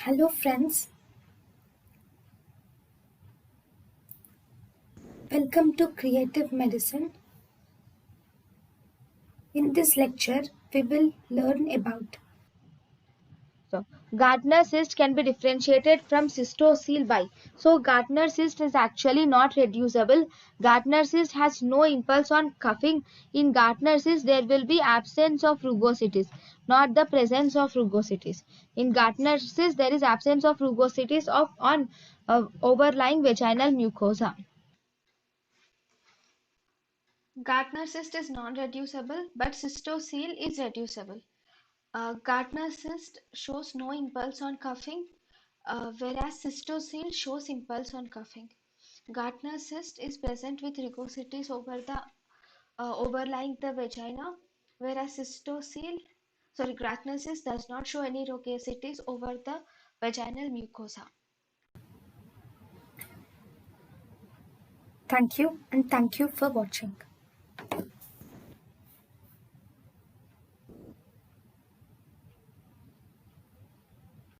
Hello friends, welcome to Creative Medicine. In this lecture, we will learn about So, Gardner cyst can be differentiated from cystocele by. So, Gardner cyst is actually not reducible. Gardner cyst has no impulse on cuffing. In Gardner cyst, there will be absence of rugosities, not the presence of rugosities. In Gardner cyst, there is absence of rugosities on overlying vaginal mucosa. Gardner cyst is non-reducible, but cystocele is reducible. Gardner cyst shows no impulse on cuffing, whereas cystocele shows impulse on cuffing. Gardner cyst is present with rugosities overlying the vagina, whereas Gardner cyst does not show any rugosities over the vaginal mucosa. thank you and thank you for watching.